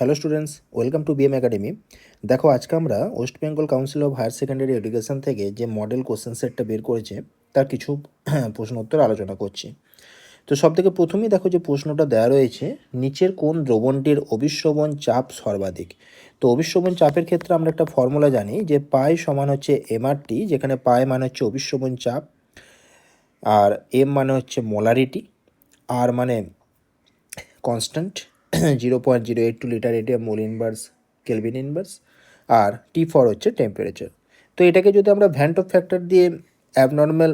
Hello students, welcome to BM academy. দেখো, আজকে আমরা west Bengal council of higher secondary education থেকে যে মডেল কোশ্চেন সেটটা বের করেছে তার কিছু প্রশ্ন উত্তর আলোচনা করছি। তো সব থেকে প্রথমেই দেখো যে প্রশ্নটা দেওয়া রয়েছে, নিচের কোন দ্রবণটির অভিশ্রবণ চাপ সর্বাধিক। তো অভিশ্রবণ চাপের ক্ষেত্রে আমরা একটা ফর্মুলা জানি যে পাই সমান হচ্ছে এমআরটি, যেখানে পাই মানে হচ্ছে অভিশ্রবণ চাপ, আর এম মানে হচ্ছে মোলারিটি, আর মানে constant 0.082 litre atm mole inverse kelvin inverse, আর টি ফর হচ্ছে টেম্পারেচার। তো এটাকে যদি আমরা ভ্যান্ট অফ ফ্যাক্টর দিয়ে অ্যাবনর্মাল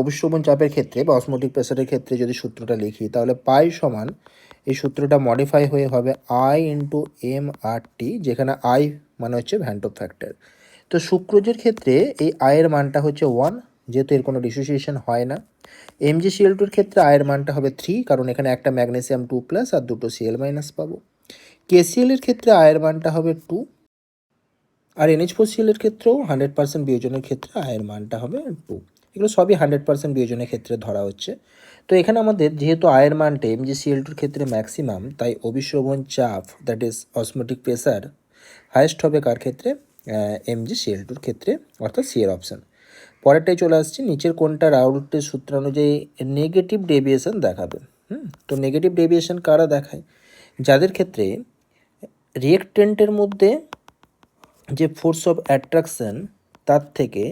অভিশ্রবণ চাপের ক্ষেত্রে বা অসমোটিক প্রেসারের ক্ষেত্রে যদি সূত্রটা লিখি, তাহলে পাই সমান এই সূত্রটা মডিফাই হয়ে হবে আই ইন্টু এম আর টি, যেখানে আই মানে হচ্ছে ভ্যান্ট অফ ফ্যাক্টর। তো সুক্রোজের ক্ষেত্রে এই আয়ের মানটা হচ্ছে 1, যেহেতু এর কোনো ডিসোসিয়েশন হয় না। MgCl2 ক্ষেত্রে আয়ের মানটা হবে 3, কারণ এখানে একটা ম্যাগনেসিয়াম 2+ আর দুটো Cl- পাবো। KCl এর ক্ষেত্রে আয়ের মানটা হবে 2, আর NH4Cl এর ক্ষেত্রেও 100% বিয়োজনের ক্ষেত্রে আয়ের মানটা হবে 2। এগুলো সবই 100% বিয়োজনের ক্ষেত্রে ধরা হচ্ছে। তো এখানে আমাদের যেহেতু আয়ের মানটা MgCl2 ক্ষেত্রে ম্যাক্সিমাম, তাই অভিশ্রবণ চাপ that is osmotic pressure highest হবে কার ক্ষেত্রে? MgCl2 ক্ষেত্রে, অর্থাৎ সি এর অপশান। পরেরটাই চলে আসছে, নিচের কোনটা রাউল্টের সূত্র অনুযায়ী নেগেটিভ ডেভিয়েশন দেখাবে। তো নেগেটিভ ডেভিয়েশন কারা দেখায়? যাদের ক্ষেত্রে রিয়েক্টেন্টের মধ্যে যে ফোর্স অফ অ্যাট্রাকশন তার থেকে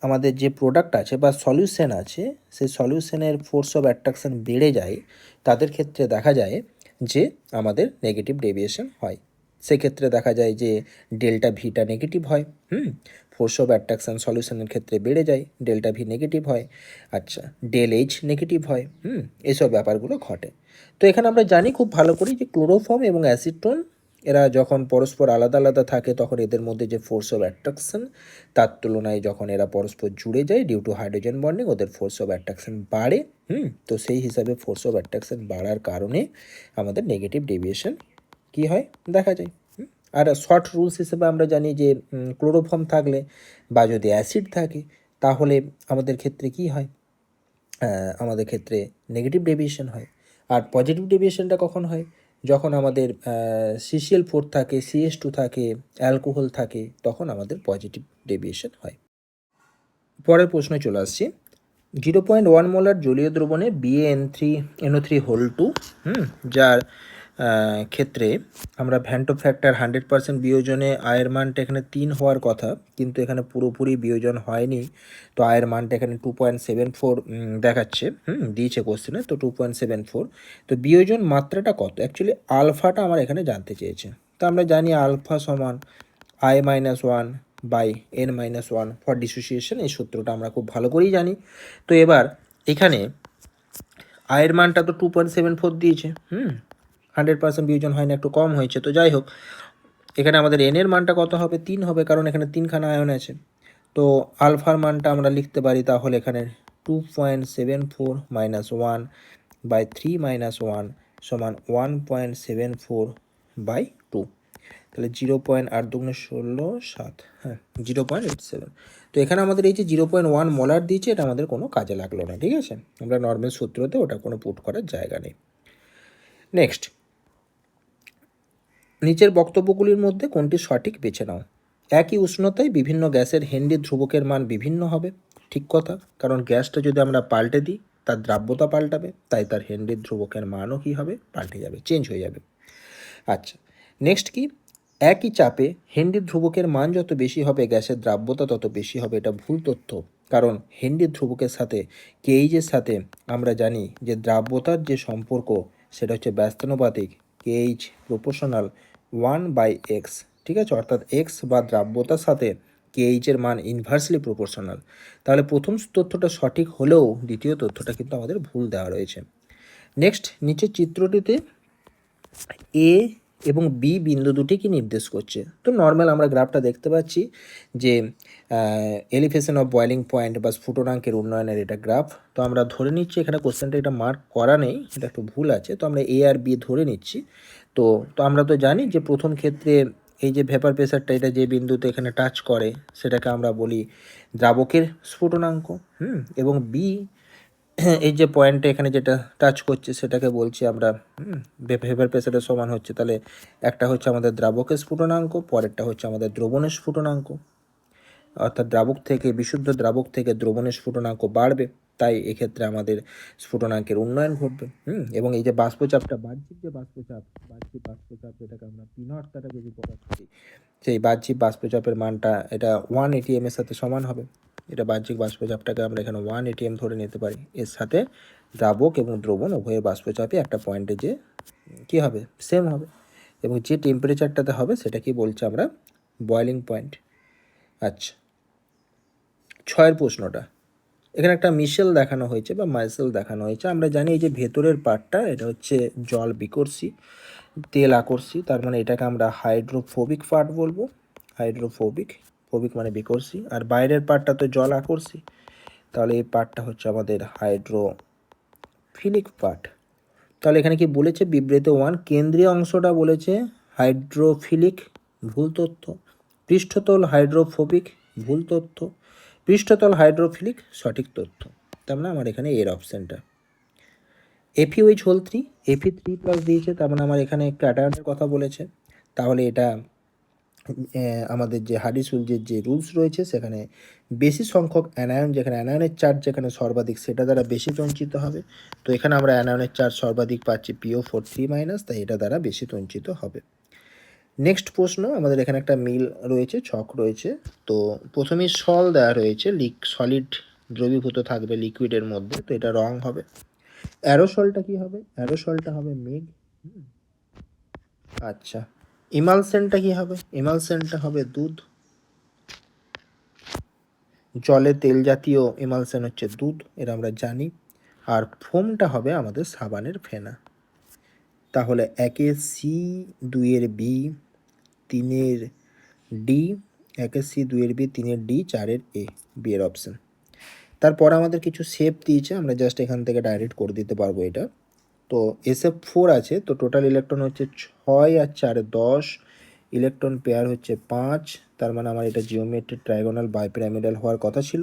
আমাদের যে প্রোডাক্ট আছে বা সলিউশন আছে, সেই সলিউশনের ফোর্স অফ অ্যাট্রাকশন বেড়ে যায়, তাদের ক্ষেত্রে দেখা যায় যে আমাদের নেগেটিভ ডেভিয়েশন হয়। সেক্ষেত্রে দেখা যায় যে ডেল্টা ভিটা নেগেটিভ হয়। ফোর্স অফ অ্যাট্রাকশন সলিউশনের ক্ষেত্রে বেড়ে যায়, ডেল্টা ভি নেগেটিভ হয়। আচ্ছা, ডেল এইচ নেগেটিভ হয়। এসব ব্যাপারগুলো ঘটে। তো এখানে আমরা জানি খুব ভালো করে যে ক্লোরোফর্ম এবং অ্যাসিটোন এরা যখন পরস্পর আলাদা আলাদা থাকে, তখন এদের মধ্যে যে ফোর্স অফ অ্যাট্রাকশন, তার তুলনায় যখন এরা পরস্পর জুড়ে যায় ডিউ টু হাইড্রোজেন বন্ডিং, ওদের ফোর্স অফ অ্যাট্রাকশন বাড়ে। তো সেই হিসাবে ফোর্স অফ অ্যাট্রাকশন বাড়ার কারণে আমাদের নেগেটিভ ডেভিয়েশন কি হয় দেখা যায়। আর শর্ট রুলস হিসেবে আমরা জানি যে ক্লোরোফর্ম থাকলে বা যদি অ্যাসিড থাকে, তাহলে আমাদের ক্ষেত্রে কি হয়? আমাদের ক্ষেত্রে নেগেটিভ ডেভিয়েশন হয়। আর পজিটিভ ডেভিয়েশনটা কখন হয়? যখন আমাদের CCl4 থাকে, CH2 থাকে, অ্যালকোহল থাকে, তখন আমাদের পজিটিভ ডেভিয়েশন হয়। পরের প্রশ্নে চলে আসছি, 0.1 মোলার জলীয় দ্রবণে BaN3NO3 যার ক্ষেত্রে আমরা ভ্যান্ট অফ ফ্যাক্টর 100% বিয়োজনে আয়ের মানটা এখানে 3 হওয়ার কথা, কিন্তু এখানে পুরোপুরি বিয়োজন হয়নি। তো আয়ের মানটা এখানে 2.74 দেখাচ্ছে, দিয়েছে কোশ্চেনে, তো 2.74। তো বিয়োজন মাত্রাটা কত? অ্যাকচুয়ালি আলফাটা আমার এখানে জানতে চেয়েছে। তো আমরা জানি আলফা সমান I-1 by N-1 for dissociation, এই সূত্রটা আমরা খুব ভালো করেই জানি। তো এবার এখানে আয়ের মানটা তো 2.74 দিয়েছে, 100% বিয়োজন হয় না, একটু কম হয়েছে। তো যাই হোক, এখানে আমাদের এন এর মানটা কত হবে? 3 হবে, কারণ এখানে 3খানা আয়ন আছে। তো আলফার মানটা আমরা লিখতে পারি তাহলে এখানে 2.74 মাইনাস 1 বাই 3 মাইনাস 1 সমান 1.74 বাই 2। তাহলে 0.8×2=16, 0.87। তো এখানে আমাদের এই যে 0.1 মোলার দিয়েছে, এটা আমাদের কোনো কাজে লাগলো না, ঠিক আছে? আমরা নর্মাল সূত্রতে ওটা কোনো পুট করার জায়গা নেই। নেক্সট, নিচের বক্তব্যগুলির মধ্যে কোনটি সঠিক বেছে নাও। একই উষ্ণতায় বিভিন্ন গ্যাসের হেনরি ধ্রুবকের মান বিভিন্ন হবে। ঠিক কথা, কারণ গ্যাসটা যদি আমরা পাল্টে দিই, তার দ্রাব্যতা পাল্টাবে, তাই তার হেনরি ধ্রুবকের মানও কী হবে? পাল্টে যাবে, চেঞ্জ হয়ে যাবে। আচ্ছা, নেক্সট কি? একই চাপে হেনরি ধ্রুবকের মান যত বেশি হবে, গ্যাসের দ্রাব্যতা তত বেশি হবে। এটা ভুল তথ্য, কারণ হেনরি ধ্রুবকের সাথে কেইজের সাথে আমরা জানি যে দ্রাব্যতার যে সম্পর্ক, সেটা হচ্ছে ব্যস্তানুপাতিক, কেইজ প্রপোর্শনাল 1/x, ঠিক আছে? অর্থাৎ এক্স বা দ্রাব্যতার সাথে কেইজের মান ইনভার্সলি প্রপোর্শনাল। তাহলে প্রথম তথ্যটা সঠিক হলেও দ্বিতীয় তথ্যটা কিন্তু আমাদের ভুল দেওয়া রয়েছে। নেক্সট, নিচের চিত্রটিতে এ এবং বি বিন্দু দুটি কি নির্দেশ করছে? তো নর্মাল আমরা গ্রাফটা দেখতে পাচ্ছি যে এলিভেশন অফ বয়েলিং পয়েন্ট বা স্ফুটনাঙ্কের উন্নয়নের এটা গ্রাফ। তো আমরা ধরে নিচ্ছি, এখানে কোশ্চেনটা এটা মার্ক করা নেই, এটা একটু ভুল আছে, তো আমরা এ আর বি ধরে নিচ্ছি। তো আমরা তো জানি যে প্রথম ক্ষেত্রে এই যে ভেপার প্রেসারটা, এটা যে বিন্দুতে এখানে টাচ করে, সেটাকে আমরা বলি দ্রাবকের স্ফুটনাঙ্ক। এবং বি এই যে পয়েন্টে এখানে যেটা টাচ করছে সেটাকে বলছি আমরা ভেপার প্রেসারের সমান হচ্ছে, তাহলে একটা হচ্ছে আমাদের দ্রাবকের স্ফুটনাঙ্ক, পরেরটা হচ্ছে আমাদের দ্রবণের স্ফুটনাঙ্ক। অর্থাৎ দ্রাবক থেকে বিশুদ্ধ দ্রাবক থেকে দ্রবণের স্ফুটনাঙ্ক বাড়বে, তাই এক্ষেত্রে আমাদের স্ফুটনাঙ্কের উন্নয়ন ঘটবে। এবং এই যে বাষ্পচাপটা, বাহ্যিক যে বাষ্পচাপ যেটাকে আমরা পিনট দ্বারা যদি প্রকাশ করি, সেই বাহ্যিক বাষ্পচাপের মানটা এটা 1 ATM এর সাথে সমান হবে। এটা বাহ্যিক বাষ্পচাপটাকে আমরা এখানে 1 ATM ধরে নিতে পারি। এর সাথে দ্রাবক এবং দ্রবণ উভয়ের বাষ্পচাপই একটা পয়েন্টে যে কী হবে, সেম হবে। এবং যে টেম্পারেচারটাতে হবে সেটা কি বলছে আমরা, বয়েলিং পয়েন্ট। আচ্ছা, 6 প্রশ্নটা, এখানে একটা মিশেল দেখানো হয়েছে বা মাইসেল দেখানো হয়েছে। আমরা জানি এই যে ভেতরের পার্টটা এটা হচ্ছে জল বিকর্ষী, তেল আকর্ষী, তার মানে এটাকে আমরা হাইড্রোফোবিক পার্ট বলবো। হাইড্রোফোবিক, ফোবিক মানে বিকর্ষী, আর বাইরের পার্টটা তো জল আকর্ষী, তাহলে এই পার্টটা হচ্ছে আমাদের হাইড্রোফিলিক পার্ট। তাহলে এখানে কি বলেছে বিবৃতি 1, কেন্দ্রীয় অংশটা বলেছে হাইড্রোফিলিক, ভুল তথ্য। পৃষ্ঠতল হাইড্রোফোবিক, ভুল তথ্য। পৃষ্ঠতল হাইড্রোফিলিক, সঠিক তথ্য। তার মানে আমার এখানে এর অপশানটা। FeOH হোল 3, Fe3+ দিয়েছে, তার মানে আমার এখানে ক্যাটায়নের কথা বলেছে। তাহলে এটা আমাদের যে হাডিসুলজের যে রুলস রয়েছে সেখানে বেশি সংখ্যক অ্যানায়ন, যেখানে অ্যানায়নের চার্জ যেখানে সর্বাধিক সেটা দ্বারা বেশি সঞ্চিত হবে। তো এখানে আমরা অ্যানায়নের চার্জ সর্বাধিক পাচ্ছি PO4 3-, তাই এটা দ্বারা বেশি সঞ্চিত হবে। নেক্সট প্রশ্ন, আমাদের এখানে একটা মিল রয়েছে, ছক রয়েছে। তো প্রথমেই সল দেওয়া রয়েছে, সলিড দ্রবীভূত থাকবে লিকুইডের মধ্যে, তো এটা রং হবে। অ্যারোসলটা কি হবে, অ্যারোসলটা হবে মেঘ। আচ্ছা, ইমালসেনটা কি হবে, ইমালসেনটা হবে দুধ। জলে তেল জাতীয় ইমালসেন হচ্ছে দুধ, এর আমরা জানি। আর ফোমটা হবে আমাদের সাবানের ফেনা। তাহলে 1-এ সি, 2-এর বি, 3-এর ডি, 1-এর সি, 2-এর বি, 3-এর ডি, 4-এর এ, বি এর অপশান। তারপর আমাদের কিছু শেপ দিয়েছে, আমরা জাস্ট এখান থেকে ডাইরেক্ট করে দিতে পারবো এটা। তো SF4 আছে, তো টোটাল ইলেকট্রন হচ্ছে 6 আর 4 10, ইলেকট্রন পেয়ার হচ্ছে 5। তার মানে আমার এটা জিওমেট্রিক ট্রাইগোনাল বাইপিরামিডাল হওয়ার কথা ছিল,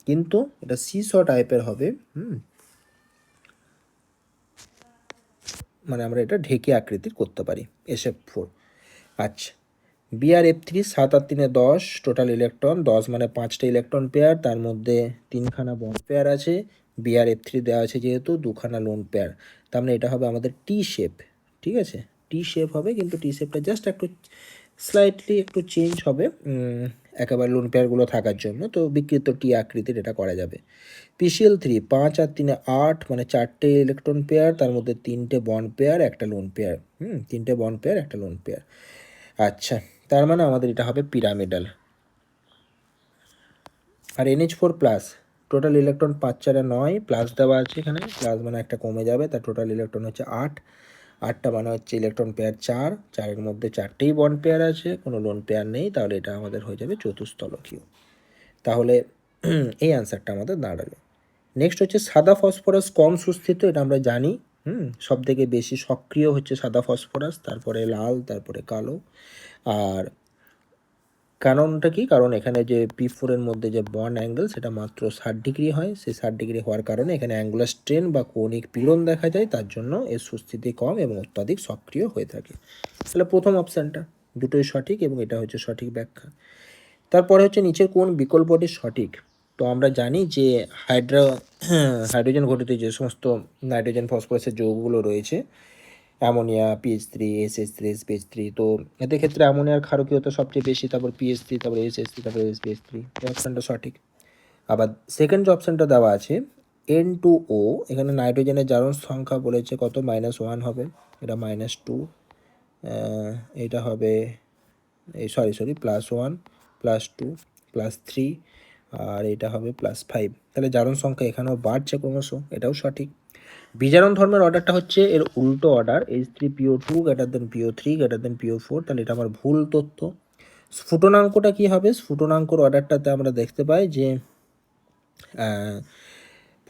কিন্তু এটা সিসো টাইপের হবে। মানে আমরা এটা ঢেকে আকৃতির করতে পারি SF4। আচ্ছা, BrF3 7 আর 3-এ 10, টোটাল ইলেকট্রন 10 মানে 5টা ইলেকট্রন পেয়ার, তার মধ্যে 3খানা বন্ড পেয়ার আছে। BrF3 দেওয়া আছে যেহেতু 2খানা লোন পেয়ার, তার মানে এটা হবে আমাদের টি শেপ। ঠিক আছে, টি শেপ হবে, কিন্তু টি শেপটা জাস্ট একটু স্লাইটলি একটু চেঞ্জ হবে একেবারে লোন পেয়ারগুলো থাকার জন্য, তো বিকৃত টি আকৃতির এটা করা যাবে। PCl3 5 আর 3-এ 8, মানে 4টে ইলেকট্রন পেয়ার, তার মধ্যে 3টে বন্ড পেয়ার, একটা লোন পেয়ার। 3টে বন্ড পেয়ার, একটা লোন পেয়ার। আচ্ছা, তার মানে আমাদের এটা হবে পিরামিডাল। আর NH4+, টোটাল ইলেকট্রন 5 4-এ 9, প্লাস দেওয়া আছে এখানে, প্লাস মানে একটা কমে যাবে, তার টোটাল ইলেকট্রন হচ্ছে 8। 8টা মানে হচ্ছে ইলেকট্রন পেয়ার 4, 4-এর মধ্যে 4টেই বন্ড পেয়ার আছে, কোনো লোন পেয়ার নেই, তাহলে এটা আমাদের হয়ে যাবে চতুস্তলকীয়। তাহলে এই অ্যান্সারটা আমাদের দাঁড়ালো। নেক্সট হচ্ছে সাদা ফসফরাস কম সুস্থিত, এটা আমরা জানি। সব থেকে বেশি সক্রিয় হচ্ছে সাদা ফসফরাস, তারপরে লাল, তারপরে কালো। আর কারণটা কি, কারণ এখানে যে P4-এর মধ্যে যে বন্ড অ্যাঙ্গেল সেটা মাত্র 60 ডিগ্রি হয়, সেই 60 ডিগ্রি হওয়ার কারণে এখানে অ্যাঙ্গুলার স্ট্রেন বা কৌণিক পীড়ন দেখা যায়, তার জন্য এর সুস্থিতি কম এবং অত্যাধিক সক্রিয় হয়ে থাকে। তাহলে প্রথম অপশানটা দুটোই সঠিক এবং এটা হচ্ছে সঠিক ব্যাখ্যা। তারপরে হচ্ছে নিচের কোন বিকল্পটি সঠিক। তো আমরা জানি যে হাইড্রোজেন ঘটিত যে সমস্ত নাইট্রোজেন ফসফরাসের যৌগগুলো রয়েছে, অ্যামোনিয়া, PH3, SH3, SPH3, তো এদের ক্ষেত্রে অ্যামোনিয়ার ক্ষারকীয়তা সবচেয়ে বেশি, তারপর PH3, তারপর SH3, তারপর SPH3, এই অপশানটা সঠিক। আবার সেকেন্ড যে অপশানটা দেওয়া আছে N2O, এখানে নাইট্রোজেনের জারণ সংখ্যা বলেছে কত, -1 হবে, এটা -2, এটা হবে সরি +1, +2, +3, আর এটা হবে +5। তাহলে জারণ সংখ্যা এখানেও বাড়ছে ক্রমশ, এটাও সঠিক। বিজারণ ধর্মের অর্ডারটা হচ্ছে এর উল্টো অর্ডার, H3PO2 PO3 PO4, তাহলে এটা আমার ভুল তথ্য। স্ফুটনাঙ্কটা কি হবে, স্ফুটনাঙ্কর অর্ডারটাতে আমরা দেখতে পাই যে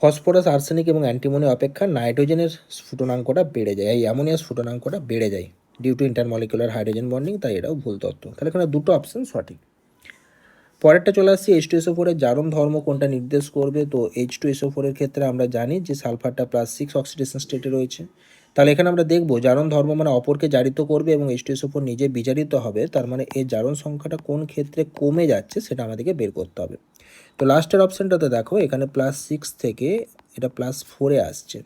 ফসফরাস, আর্সেনিক এবং অ্যান্টিমনি অপেক্ষা নাইট্রোজেনের স্ফুটনাঙ্কটা বেড়ে যায়, এই অ্যামোনিয়ার স্ফুটনাঙ্কটা বেড়ে যায় due to intermolecular hydrogen bonding, তাই এটাও ভুল তথ্য। তাহলে এখানে দুটো অপশান সঠিক। পরেরটা চলে আসছি H2SO4 এর জারণ ধর্ম কোনটা নির্দেশ করবে। তো H2SO4 এর ক্ষেত্রে আমরা জানি যে সালফারটা +6 অক্সিডেশন স্টেটে রয়েছে। তাহলে এখানে আমরা দেখব জারণ ধর্ম মানে অপরকে জারিত করবে এবং H2SO4 নিজে বিজারিত হবে, তার মানে এর জারণ সংখ্যাটা কোন ক্ষেত্রে কমে যাচ্ছে সেটা আমাদেরকে বের করতে হবে। তো লাস্টের অপশানটাতে দেখো এখানে +6 থেকে এটা +4-এ আসছে।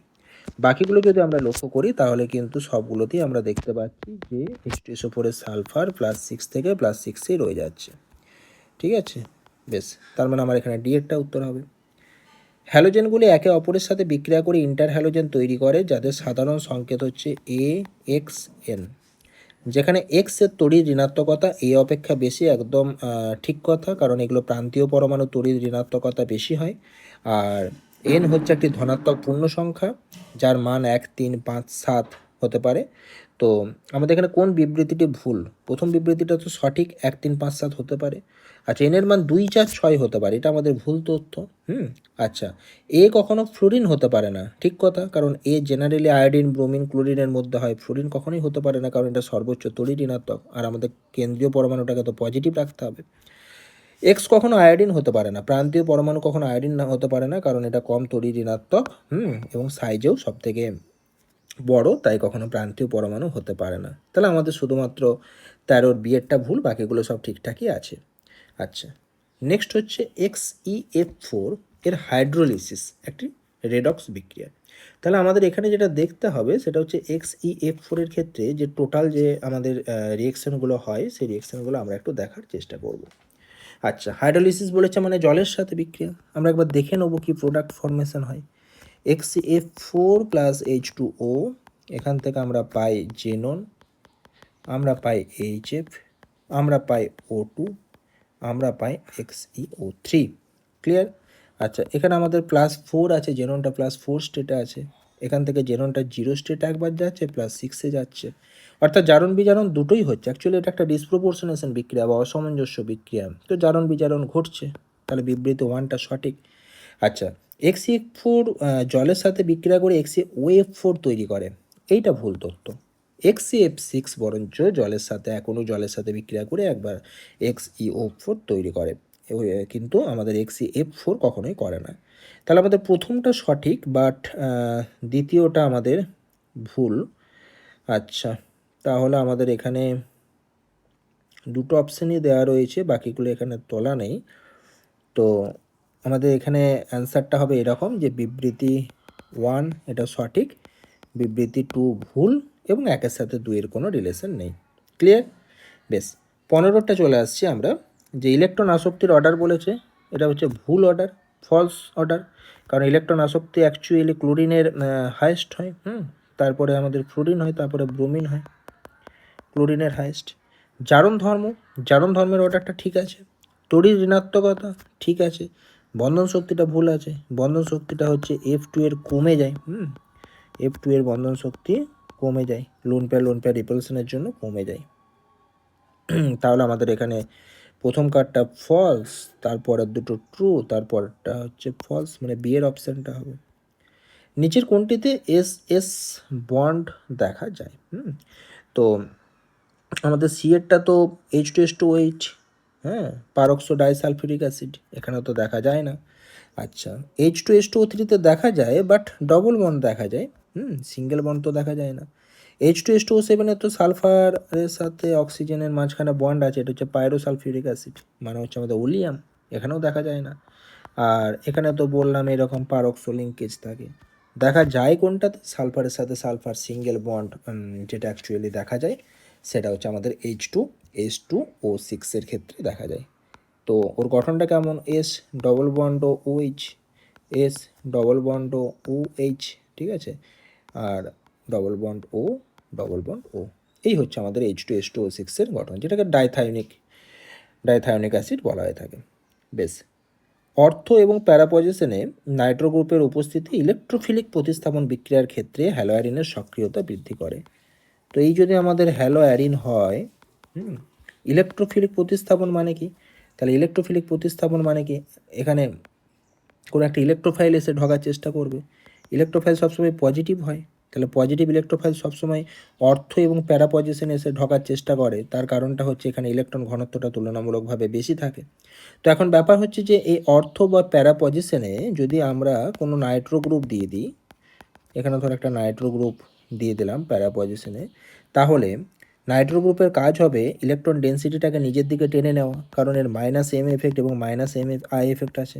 বাকিগুলো যদি আমরা লক্ষ্য করি তাহলে কিন্তু সবগুলোতেই আমরা দেখতে পাচ্ছি যে H2SO4 এর সালফার +6 থেকে +6-এই রয়ে যাচ্ছে। ঠিক আছে, বেশ, তার মানে আমার এখানে ডি এরটা উত্তর হবে। হ্যালোজেনগুলি একে অপরের সাথে বিক্রিয়া করে ইন্টার হ্যালোজেন তৈরি করে যাদের সাধারণ সংকেত হচ্ছে AXN। যেখানে এক্স এর তড়িৎ ঋণাত্মকতা এ অপেক্ষা বেশি, একদম ঠিক কথা, কারণ এগুলো প্রান্তীয় পরমাণু তড়িৎ ঋণাত্মকতা বেশি হয়। আর এন হচ্ছে একটি ধনাত্মক পূর্ণ সংখ্যা যার মান 1, 3, 5, 7 হতে পারে। তো আমাদের এখানে কোন বিবৃতিটি ভুল? প্রথম বিবৃতিটা তো সঠিক, 1, 3, 5, 7 হতে পারে। আচ্ছা, এনের মান 2, 4, 6 হতে পারে, এটা আমাদের ভুল তথ্য। আচ্ছা, এ কখনো ফ্লোরিন হতে পারে না, ঠিক কথা, কারণ এ জেনারেলি আয়োডিন, ব্রোমিন, ক্লোরিনের মধ্যে হয়। ফ্লোরিন কখনোই হতে পারে না, কারণ এটা সর্বোচ্চ তড়িৎ ঋণাত্মক, আর আমাদের কেন্দ্রীয় পরমাণুটাকে তো পজিটিভ রাখতে হবে। এক্স কখনো আয়োডিন হতে পারে না, প্রান্তীয় পরমাণু কখনো আয়োডিন না হতে পারে না, কারণ এটা কম তড়িৎ ঋণাত্মক এবং সাইজেও সব থেকে বড়, তাই কখনো প্রান্তীয় পরমাণু হতে পারে না। তাহলে আমাদের শুধুমাত্র 13-র বিয়েরটা ভুল, বাকিগুলো সব ঠিকঠাকই আছে। আচ্ছা, নেক্সট হচ্ছে XeF4 এর হাইড্রোলিসিস একটি রেডক্স বিক্রিয়া। তাহলে আমাদের এখানে যেটা দেখতে হবে সেটা হচ্ছে XeF4 এর ক্ষেত্রে যে টোটাল যে আমাদের রিয়েকশনগুলো হয় সেই রিয়েকশনগুলো আমরা একটু দেখার চেষ্টা করব। আচ্ছা, হাইড্রোলিসিস বলেছে মানে জলের সাথে বিক্রিয়া। আমরা একবার দেখে নেবো কি প্রোডাক্ট ফর্মেশন হয়। XeF4 + H2O, এখান থেকে আমরা পাই জেনন, আমরা পাই HF, আমরা পাই O2, আমরা পাই XeO3। ক্লিয়ার? আচ্ছা, এখানে আমাদের +4 আছে, জেননটা +4 স্টেটে আছে। এখান থেকে জেননটা 0 স্টেটে একবার যাচ্ছে, +6-এ যাচ্ছে, অর্থাৎ জারণ বিজারণ দুটোই হচ্ছে। অ্যাকচুয়ালি এটা একটা ডিসপ্রপোর্শনেশন বিক্রিয়া বা অসামঞ্জস্য বিক্রিয়া, তো জারণ বিজারণ ঘটছে, তাহলে বিবৃতি 1টা সঠিক। আচ্ছা, XeF4 জলের সাথে বিক্রিয়া করে XeOF4 তৈরি করে, এইটা ভুল তথ্য। XeF6 বরঞ্চ জলের সাথে এখনও জলের সাথে বিক্রিয়া করে একবার XeO4 তৈরি করে, কিন্তু আমাদের XeF4 কখনোই করে না। তাহলে আমাদের প্রথমটা সঠিক, বাট দ্বিতীয়টা আমাদের ভুল। আচ্ছা, তাহলে আমাদের এখানে দুটো অপশানই দেওয়া রয়েছে, বাকিগুলো এখানে তোলা নেই। তো আমাদের এখানে অ্যান্সারটা হবে এরকম যে বিবৃতি 1 এটা সঠিক, বিবৃতি 2 ভুল, এবং 1-এর সাথে 2-এর কোনো রিলেশন নেই। ক্লিয়ার? বেশ, 15টা চলে আসছি আমরা। যে ইলেকট্রন আসক্তির অর্ডার বলেছে, এটা হচ্ছে ভুল অর্ডার, ফলস অর্ডার, কারণ ইলেকট্রন আসক্তি অ্যাকচুয়ালি ক্লোরিনের হাইয়েস্ট হয়, তারপরে আমাদের ফ্লোরিন হয়, তারপরে ব্রোমিন হয়, ক্লোরিনের হাইয়েস্ট। জারণ ধর্ম, জারণ ধর্মের অর্ডারটা ঠিক আছে। তড়িৎ ঋণাত্মকতা ঠিক আছে, বন্ধন শক্তিটা ভুল আছে। বন্ধন শক্তিটা হচ্ছে F2 এর কমে যায়, F2 এর বন্ধন শক্তি কমে যায়, লোন পেয়ার রিপালশনের জন্য কমে যায়। তাহলে আমাদের এখানে প্রথম কার্ডটা ফলস, তারপরের দুটো ট্রু, তারপরটা হচ্ছে ফলস, মানে বি এর অপশানটা হবে। নিচের কোনটিতে এস বন্ড দেখা যায়? তো আমাদের সি এরটা তো H2SO8, পারক্সো ডাইসালফিউরিক অ্যাসিড, এখানে তো দেখা যায় না। আচ্ছা, H2SO3-তে দেখা যায়, বাট ডবল বন্ড দেখা যায়, সিঙ্গেল বন্ড তো দেখা যায় না। H2SO7-এর তো সালফারের সাথে অক্সিজেনের মাঝখানে বন্ড আছে, এটা হচ্ছে পাইরোসালফিউরিক অ্যাসিড, মানে হচ্ছে আমাদের ওলিয়াম, এখানেও দেখা যায় না। আর এখানে তো বললাম এরকম পারক্সো লিঙ্কেজ থাকে। দেখা যায় কোনটাতে? সালফারের সাথে সালফার সিঙ্গেল বন্ড, যেটা অ্যাকচুয়ালি দেখা যায় সেটা হচ্ছে আমাদের H2S2O6 এর ক্ষেত্রে দেখা যায়। তো ওর গঠনটা কেমন? এস ডবল বন্ড ও OH, এস ডবল বন্ড ও OH, ঠিক আছে, আর ডবল বন্ড ও, ডবল বন্ড ও, এই হচ্ছে আমাদের H2S2O6 এর গঠন, যেটাকে ডাইথায়োনিক অ্যাসিড বলা হয়ে থাকে। বেশ, অর্থ এবং প্যারাপজিশনে নাইট্রো গ্রুপের উপস্থিতি ইলেকট্রোফিলিক প্রতিস্থাপন বিক্রিয়ার ক্ষেত্রে হ্যালোয়ারিনের সক্রিয়তা বৃদ্ধি করে। তো এই যদি আমাদের হ্যালোয়ারিন হয়, ইলেকট্রোফিলিক প্রতিস্থাপন মানে কি? তাহলে ইলেকট্রোফিলিক প্রতিস্থাপন মানে কি? এখানে কোনো একটা ইলেকট্রোফাইল এসে ঢোকার চেষ্টা করবে। ইলেকট্রোফাইল সবসময় পজিটিভ হয়, তাহলে পজিটিভ ইলেকট্রোফাইল সবসময় অর্থ এবং প্যারা পজিশনে এসে ঢোকার চেষ্টা করে, তার কারণটা হচ্ছে এখানে ইলেকট্রন ঘনত্বটা তুলনামূলকভাবে বেশি থাকে। তো এখন ব্যাপার হচ্ছে যে এই অর্থ বা প্যারা পজিশনে যদি আমরা কোনো নাইট্রো গ্রুপ দিয়ে দিই, এখানে ধর একটা নাইট্রো গ্রুপ দিয়ে দিলাম প্যারা পজিশনে, তাহলে নাইট্রো গ্রুপের কাজ হবে ইলেকট্রন ডেন্সিটিটাকে নিজের দিকে টেনে নেওয়া, কারণ এর -m এফেক্ট এবং -m এফেক্ট আছে।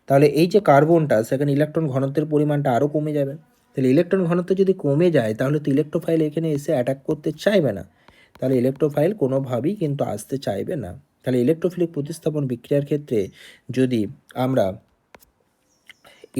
তাহলে এই যে কার্বনটা, সেখানে ইলেকট্রন ঘনত্বের পরিমাণটা আরও কমে যাবে। তাহলে ইলেকট্রন ঘনত্ব যদি কমে যায় তাহলে তো ইলেকট্রোফাইল এখানে এসে অ্যাটাক করতে চাইবে না, তাহলে ইলেকট্রোফাইল কোনোভাবেই কিন্তু আসতে চাইবে না। তাহলে ইলেকট্রোফিলিক প্রতিস্থাপন বিক্রিয়ার ক্ষেত্রে যদি আমরা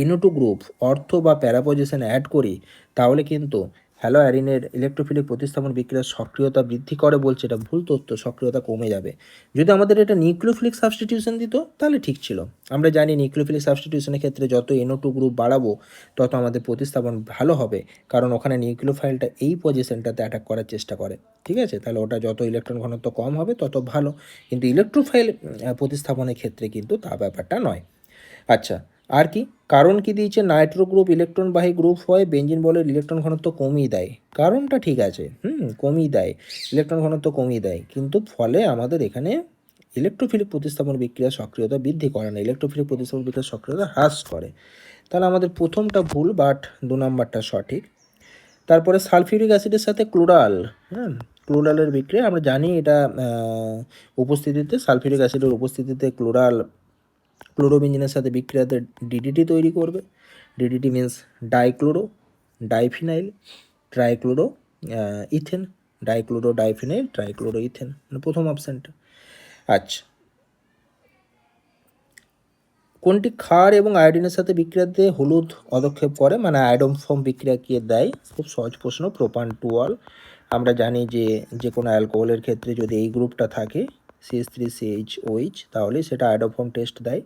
NO2 গ্রুপ অর্থ বা প্যারা পজিশন অ্যাড করি, তাহলে কিন্তু হ্যালো অ্যারিনের ইলেকট্রোফিলিক প্রতিস্থাপন বিক্রিয়ার সক্রিয়তা বৃদ্ধি করে বলছে, এটা ভুল তথ্য, সক্রিয়তা কমে যাবে। যদি আমাদের এটা নিউক্লিওফিলিক সাবস্টিটিউশন দিত তাহলে ঠিক ছিল। আমরা জানি নিউক্লিওফিলিক সাবস্টিটিউশনের ক্ষেত্রে যত NO2 গ্রুপ বাড়াবো তত আমাদের প্রতিস্থাপন ভালো হবে, কারণ ওখানে নিউক্লিওফাইলটা এই পজিশনটাতে অ্যাটাক করার চেষ্টা করে। ঠিক আছে, তাহলে ওটা যত ইলেকট্রন ঘনত্ব কম হবে তত ভালো, কিন্তু ইলেকট্রোফাইল প্রতিস্থাপনের ক্ষেত্রে কিন্তু তা ব্যাপারটা নয়। আচ্ছা, আর কি কারণ কি দিয়েছে, নাইট্রো গ্রুপ ইলেকট্রনবাহী গ্রুপ হয়, বেঞ্জিন বলের ইলেকট্রন ঘনত্ব কমিয়ে দেয়। কারণটা ঠিক আছে, কমিয়ে দেয়, ইলেকট্রন ঘনত্ব কমিয়ে দেয়, কিন্তু ফলে আমাদের এখানে ইলেকট্রোফিলিক প্রতিস্থাপন বিক্রিয়া সক্রিয়তা বৃদ্ধি করে না, ইলেকট্রোফিলিক প্রতিস্থাপন বিক্রিয়া সক্রিয়তা হ্রাস করে। তাহলে আমাদের প্রথমটা ভুল, বাট 2 নাম্বারটা সঠিক। তারপরে সালফিউরিক অ্যাসিডের সাথে ক্লোরাল, ক্লোরালের বিক্রিয়া আমরা জানি, এটা উপস্থিতিতে সালফিউরিক অ্যাসিডের উপস্থিতিতে ক্লোরোবেঞ্জিনের সাথে বিক্রিয়াতে ডিডিটি তৈরি করবে। DDT means dichloro diphenyl trichloro ethane, dichloro diphenyl trichloro ethane, মানে প্রথম অপশানটা। আচ্ছা, কোনটি ক্ষার এবং আয়োডিনের সাথে বিক্রিয়াতে হলুদ পদক্ষেপ করে, মানে আয়োডন ফর্ম বিক্রিয়াকে দেয়? খুব সহজ প্রশ্ন, প্রোপান টুয়াল। আমরা জানি যে কোনো অ্যালকোহলের ক্ষেত্রে যদি এই গ্রুপটা থাকে CH3CHOH, তাহলে সেটা আয়োডন ফর্ম টেস্ট দেয়।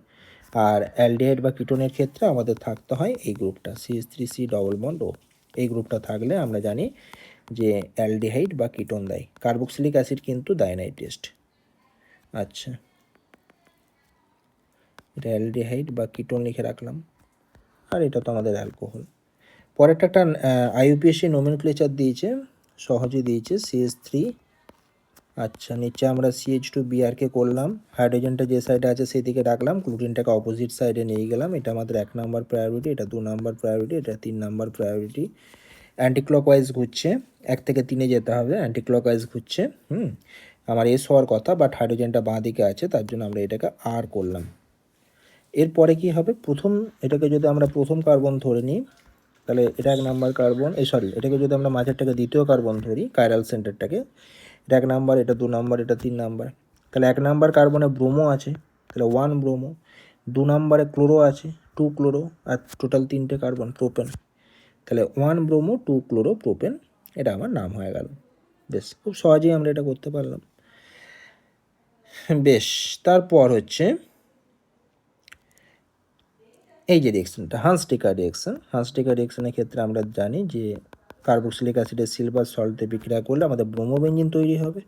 আর অ্যালডিহাইড বা কিটোনের ক্ষেত্রে আমাদের থাকতে হয় এই গ্রুপটা CH3C ডবল বন্ড O, এই গ্রুপটা থাকলে আমরা জানি যে অ্যালডিহাইড বা কিটোন দেয়। কার্বক্সিলিক অ্যাসিড কিন্তু দেয় না এই টেস্ট। আচ্ছা, এটা অ্যালডিহাইড বা কিটোন লিখে রাখলাম, আর এটা তো আমাদের অ্যালকোহল। পরেরটা একটা IUPAC নোমেনক্লেচার দিয়েছে, সহজে দিয়েছে CH3। আচ্ছা, নিচে আমরা CH2Br করলাম, হাইড্রোজেনটা যে সাইডে আছে সেদিকে রাখলাম, ক্লোরিনটাকে অপোজিট সাইডে নিয়ে গেলাম। এটা আমাদের 1 নাম্বার প্রায়োরিটি, এটা 2 নাম্বার প্রায়োরিটি, এটা 3 নাম্বার প্রায়োরিটি। অ্যান্টি ক্লকওয়াইজ ঘুরছে, 1 থেকে 3-এ যেতে হবে, অ্যান্টি ক্লকওয়াইজ ঘুরছে। আমার এস হওয়ার কথা, বাট হাইড্রোজেনটা বাঁ দিকে আছে, তার জন্য আমরা এটাকে আর করলাম। এরপরে কি হবে, এটাকে যদি আমরা প্রথম কার্বন ধরে নিই, তাহলে এটা 1 নাম্বার কার্বন, এটাকে যদি আমরা মাঝেরটাকে দ্বিতীয় কার্বন ধরি, কাইরাল সেন্টারটাকে, এটা 1 নাম্বার, এটা 2 নাম্বার, এটা 3 নাম্বার। তাহলে 1 নাম্বার কার্বনে ব্রোমো আছে, তাহলে 1 ব্রোমো। 2 নাম্বারে ক্লোরো আছে, 2 ক্লোরো, আর টোটাল 3টে কার্বন, প্রোপেন। তাহলে 1 ব্রোমো 2 ক্লোরো প্রোপেন, এটা আমার নাম হয়ে গেল। বেশ, খুব সহজেই আমরা এটা করতে পারলাম। বেশ, তারপর হচ্ছে এই যে রিয়েকশনটা, হান্সটিকার রিয়েকশন। হান্সটিকার রিয়েকশনের ক্ষেত্রে আমরা জানি যে কার্বক্সিলিক অ্যাসিডের সিলভার সল্টে বিক্রিয়া করলে আমাদের ব্রোমোবেঞ্জিন তৈরি হবে,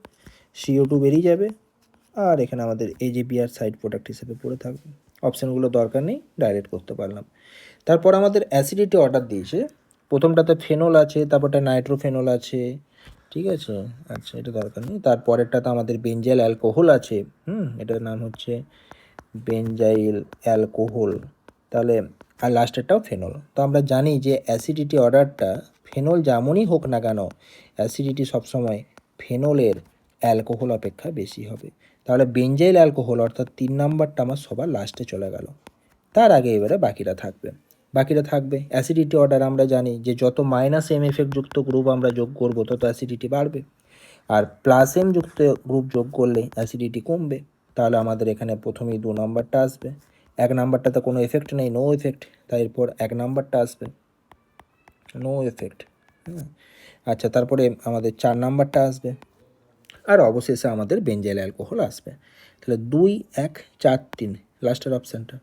CO2 বেরিয়ে যাবে, আর এখানে আমাদের AgBr সাইড প্রোডাক্ট হিসেবে পড়ে থাকবে। অপশানগুলো দরকার নেই, ডাইরেক্ট করতে পারলাম। তারপর আমাদের অ্যাসিডিটি অর্ডার দিয়েছে, প্রথমটাতে ফেনল আছে, তারপরটা নাইট্রোফেনল আছে, ঠিক আছে। আচ্ছা, এটা দরকার নেই। তারপরেরটাতে আমাদের বেঞ্জাইল অ্যালকোহল আছে, এটার নাম হচ্ছে বেঞ্জাইল অ্যালকোহল, তাহলে আর লাস্টেরটাও ফেনল। তো আমরা জানি যে অ্যাসিডিটি অর্ডারটা ফেনল যেমনই হোক না কেন, অ্যাসিডিটি সবসময় ফেনলের অ্যালকোহল অপেক্ষা বেশি হবে। তাহলে বেঞ্জাইল অ্যালকোহল অর্থাৎ 3 নাম্বারটা আমার সবার লাস্টে চলে গেল। তার আগে এবারে বাকিটা থাকবে অ্যাসিডিটি অর্ডার। আমরা জানি যে যত -M এফেক্ট যুক্ত গ্রুপ আমরা যোগ করব তত অ্যাসিডিটি বাড়বে, আর +M যুক্ত গ্রুপ যোগ করলে অ্যাসিডিটি কমবে। তাহলে আমাদের এখানে প্রথমেই 2 নাম্বারটা আসবে, 1 নাম্বারটাতে কোনো এফেক্ট নেই, নো এফেক্ট, তাই এরপর 1 নাম্বারটা আসবে, নো এফেক্ট। আচ্ছা, তারপরে আমাদের 4 নাম্বারটা আসবে, আর অবশেষে আমাদের বেঞ্জাইল অ্যালকোহল আসবে। তাহলে 2, 1, 4, 3 লাস্টের অপশানটা।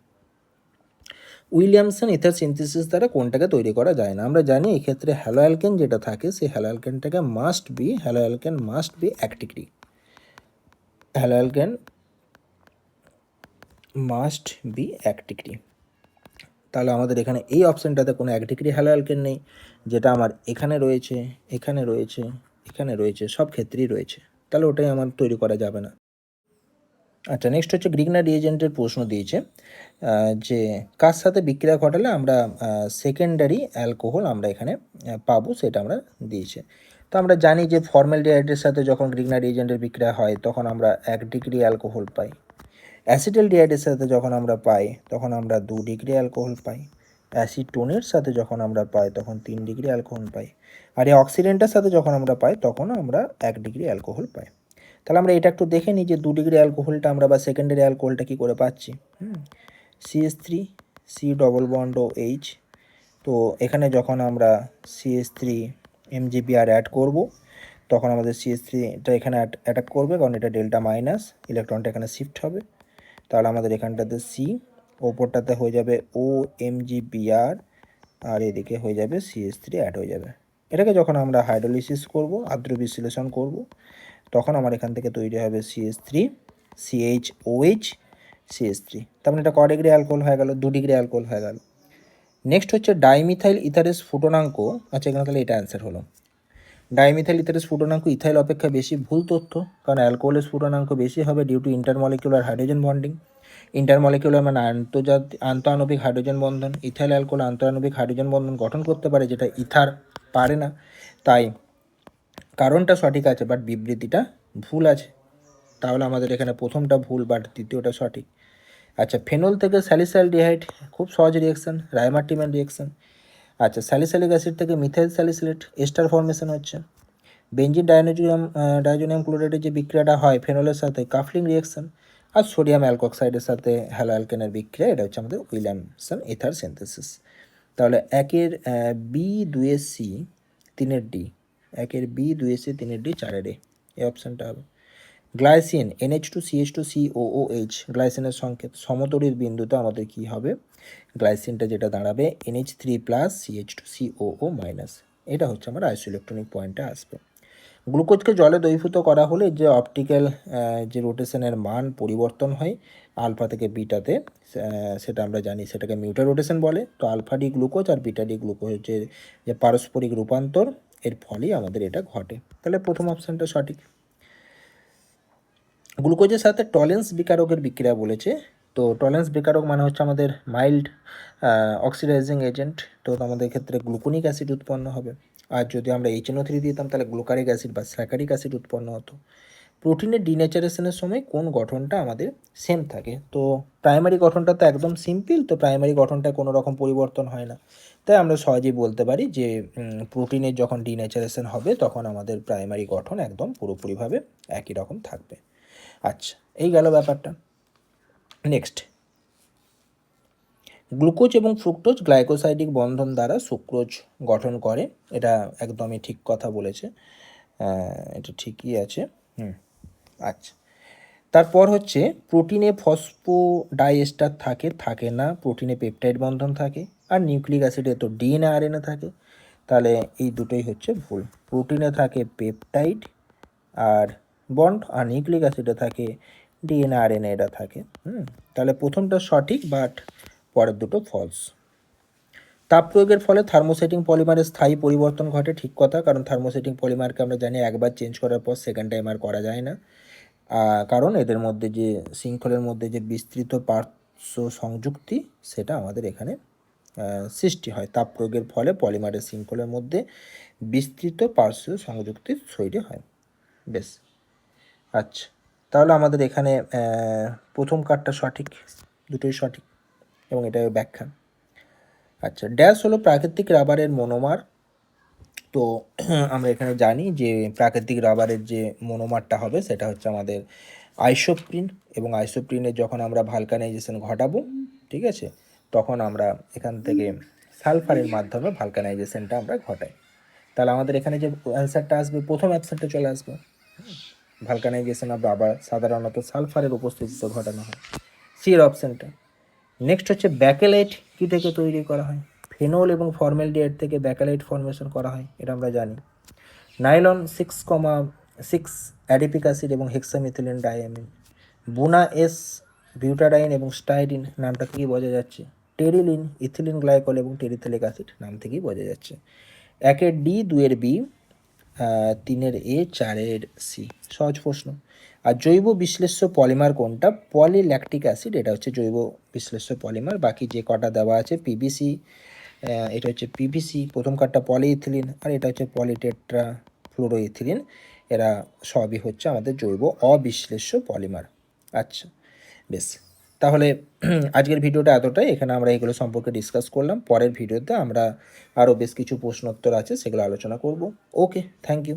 উইলিয়ামসন ইথার সিনথেসিস দ্বারা কোনটাকে তৈরি করা যায় না? আমরা জানি এক্ষেত্রে হ্যালো অ্যালকেন যেটা থাকে, সেই হ্যালো অ্যালকেনটাকে halo alkene must be optically, halo alkene must be optically. তাহলে আমাদের এখানে এই অপশানটাতে কোনো 1 ডিগ্রি হ্যালো অ্যালকেন নেই, যেটা আমার এখানে রয়েছে, এখানে রয়েছে, এখানে রয়েছে, সব ক্ষেত্রেই রয়েছে। তাহলে ওটাই আমার তৈরি করা যাবে না। আচ্ছা, নেক্সট হচ্ছে গ্রিগনার রিএজেন্টের প্রশ্ন দিয়েছে যে কার সাথে বিক্রিয়া ঘটালে আমরা সেকেন্ডারি অ্যালকোহল আমরা এখানে পাবো, সেটা আমরা দিয়েছে। তো আমরা জানি যে ফর্মালডিহাইডের সাথে যখন গ্রিগনার রিএজেন্টের বিক্রিয়া হয় তখন আমরা 1 ডিগ্রি অ্যালকোহল পাই। অ্যাসিটালডিহাইডের সাথে যখন আমরা পাই তখন আমরা 2 ডিগ্রি অ্যালকোহল পাই। অ্যাসিটোনের সাথে যখন আমরা পাই তখন 3 ডিগ্রি অ্যালকোহল পাই। আর এই অক্সিডেন্টের সাথে যখন আমরা পাই তখন আমরা 1 ডিগ্রি অ্যালকোহল পাই। তাহলে আমরা এটা একটু দেখে নিই যে 2 ডিগ্রি অ্যালকোহলটা আমরা বা সেকেন্ডারি অ্যালকোহলটা কী করে পাচ্ছি। CH3 C ডবল বন্ড ও H। তো এখানে যখন আমরা CH3 MgBr অ্যাড করব তখন আমাদের CH3টা এখানে অ্যাটাক করবে, কারণ এটা ডেল্টা মাইনাস, ইলেকট্রনটা এখানে শিফট হবে। তাহলে আমাদের এখানটাতে C, ওপরটাতে হয়ে যাবে OMgBr, আর এদিকে হয়ে যাবে CH3 অ্যাড হয়ে যাবে। এটাকে যখন আমরা হাইড্রোলিসিস করব, আদ্র বিশ্লেষণ করব, তখন আমার এখান থেকে তৈরি হবে CH3 CHOH CH3। তার মানে এটা ক ডিগ্রি অ্যালকোহল হয়ে গেল, 2 ডিগ্রি অ্যালকোহল হয়ে গেল। নেক্সট হচ্ছে ডাইমিথাইল ইথারের স্ফুটনাঙ্ক। আচ্ছা, এখানে তাহলে এটা অ্যান্সার হলো। ডাইমিথাইল ইথারের স্ফুটনাঙ্ক ইথাইল অপেক্ষা বেশি, ভুল তথ্য, কারণ অ্যালকোহলের স্ফুটনাঙ্ক বেশি হবে due to intermolecular hydrogen bonding. Intermolecular মানে আন্তঃআণবিক হাইড্রোজেন বন্ধন। ইথাইল অ্যালকোহল আন্তঃআণবিক হাইড্রোজেন বন্ধন গঠন করতে পারে, যেটা ইথার পারে না। তাই কারণটা সঠিক আছে বাট বিবৃতিটা ভুল আছে। তাহলে আমাদের এখানে প্রথমটা ভুল বাট দ্বিতীয়টা সঠিক। আচ্ছা, ফেনল থেকে স্যালিসাইলডিহাইড, খুব সহজ রিয়েকশন, রাইমার্টিম্যান রিয়েকশন। আচ্ছা, স্যালিসাইলিক অ্যাসিড থেকে মিথাইল স্যালিসিলেট এস্টার ফর্মেশন হচ্ছে। বেঞ্জিন ডাইজোনিয়াম ক্লোরাইডের যে বিক্রিয়াটা হয় ফেনলের সাথে, কাফলিং রিয়েকশন। আর সোডিয়াম অ্যালকক্সাইডের সাথে হ্যালো অ্যালকেনের বিক্রিয়া, এটা হচ্ছে আমাদের উইলিয়ামসন ইথার সিনথেসিস। তাহলে 1-এর বি, 2-এর সি, 3-এর ডি, 1-এর বি, 2-এর সি, 3-এর ডি, 4-এর এ, এই অপশানটা হবে। গ্লাইসিন NH2CH2COOH, গ্লাইসিনের সংকেত, সমতড়ির বিন্দুতে আমাদের কি হবে, গ্লাইসিনটা যেটা দাঁড়াবে NH3+ CH2COO-। এটা হচ্ছে আমার আইসোইলেকট্রনিক পয়েন্টে আসবে। গ্লুকোজকে জলে দ্রবীভূত করা হলে যে অপটিক্যাল যে রোটেশনের মান পরিবর্তন হয় আলফা থেকে বিটাতে, সেটা আমরা জানি, সেটাকে মিউটার রোটেশন বলে। তো আলফা ডি গ্লুকোজ আর বিটা ডি গ্লুকোজের যে পারস্পরিক রূপান্তর, এর ফলেই আমাদের এটা ঘটে। তাহলে প্রথম অপশানটা সঠিক। গ্লুকোজের সাথে টলেন্স বিকারকের বিক্রিয়া বলেছে। তো টলেন্স বিকারক মানে হচ্ছে আমাদের মাইল্ড অক্সিডাইজিং এজেন্ট। তো আমাদের ক্ষেত্রে গ্লুকোনিক অ্যাসিড উৎপন্ন হবে। আর যদি আমরা HNO3 দিতাম তাহলে গ্লুকারিক অ্যাসিড বা স্যাকারিক অ্যাসিড উৎপন্ন হতো। প্রোটিনের ডিনেচারেশনের সময় কোন গঠনটা আমাদের সেম থাকে? তো প্রাইমারি গঠনটা তো একদম সিম্পল, তো প্রাইমারি গঠনটা কোনো রকম পরিবর্তন হয় না। তাই আমরা সহজেই বলতে পারি যে প্রোটিনের যখন ডিনেচারেশন হবে তখন আমাদের প্রাইমারি গঠন একদম পুরোপুরিভাবে একই রকম থাকবে। আচ্ছা, এই গেল ব্যাপারটা। নেক্সট, গ্লুকোজ এবং ফ্রুক্টোজ গ্লাইকোসাইডিক বন্ধন দ্বারা সুক্রোজ গঠন করে। এটা একদমই ঠিক কথা বলেছে, এটা ঠিকই আছে। আচ্ছা, তারপর হচ্ছে প্রোটিনে ফসফোডাইএস্টার থাকে না, প্রোটিনে পেপটাইড বন্ধন থাকে। আর নিউক্লিক অ্যাসিডে তো DNA RNA থাকে। তাহলে এই দুটোই হচ্ছে ভুল। প্রোটিনে থাকে পেপটাইড আর বন্ড, আর নিউক্লিক অ্যাসিডে থাকে DNA RNA, এটা থাকে। তাহলে প্রথমটা সঠিক বাট পরের দুটো ফলস। তাপ প্রয়োগের ফলে থার্মোসেটিং পলিমারের স্থায়ী পরিবর্তন ঘটে, ঠিক কথা, কারণ থার্মোসেটিং পলিমারকে আমরা জানি একবার চেঞ্জ করার পর সেকেন্ড টাইম আর করা যায় না। কারণ এদের মধ্যে যে শৃঙ্খলের মধ্যে যে বিস্তৃত পার্শ্ব সংযুক্তি, সেটা আমাদের এখানে সৃষ্টি হয়। তাপ প্রয়োগের ফলে পলিমারের শৃঙ্খলের মধ্যে বিস্তৃত পার্শ্ব সংযুক্তি তৈরি হয়। বেশ, আচ্ছা, তাহলে আমাদের এখানে প্রথম কার্ডটা সঠিক, দুটোই সঠিক এবং এটা ব্যাখ্যা। আচ্ছা, ড্যাশ হলো প্রাকৃতিক রাবারের মনোমার। তো আমরা এখানে জানি যে প্রাকৃতিক রাবারের যে মনোমারটা হবে সেটা হচ্ছে আমাদের আইসোপ্রিন, এবং আইসোপ্রিনের যখন আমরা ভালকানাইজেশন ঘটাবো, ঠিক আছে, তখন আমরা এখান থেকে সালফারের মাধ্যমে ভালকানাইজেশনটা আমরা ঘটাই। তাহলে আমাদের এখানে যে অ্যান্সারটা আসবে, প্রথম অ্যান্সারটা চলে আসবে। ভালকানাইজেশন অফ রাবার সাধারণত সালফারের উপস্থিতিতে ঘটানো হয়, সির অপশানটা। নেক্সট হচ্ছে ব্যাকেলাইট কী থেকে তৈরি করা হয়? ফেনল এবং ফর্মালডিহাইড থেকে ব্যাকেলাইট ফর্মেশন করা হয়, এটা আমরা জানি। নাইলন 6,6 অ্যাডিপিক অ্যাসিড এবং হেক্সামিথিলিন ডাইঅ্যামিন। বুনা S বিউটাডাইন এবং স্টাইরিন, নামটা কি বোঝা যাচ্ছে? টেরিলিন, ইথিলিন গ্লাইকল এবং টেরিথেলিক অ্যাসিড, নাম থেকেই বোঝা যাচ্ছে। 1-এর ডি, 2-এর বি, 3-এর এ, 4-এর সি, সহজ প্রশ্ন। আর জৈব বিশ্লেষ্য পলিমার কোনটা? পলিল্যাকটিক অ্যাসিড, এটা হচ্ছে জৈব বিশ্লেষ্য পলিমার। বাকি যে কটা দেওয়া আছে পিভিসি, এটা হচ্ছে পিভিসি, প্রথম কার্ডটা পলিইথিলিন, আর এটা হচ্ছে পলিটেট্রা ফ্লোরোইথিলিন, এরা সবই হচ্ছে আমাদের জৈব অবিশ্লেষ্য পলিমার। আচ্ছা, বেশ, তাহলে আজকের ভিডিওটা এতটাই। এখানে আমরা এগুলো সম্পর্কে ডিসকাস করলাম। পরের ভিডিওতে আমরা আরও বেশ কিছু প্রশ্নোত্তর আছে, সেগুলো আলোচনা করব। ওকে, থ্যাংক ইউ।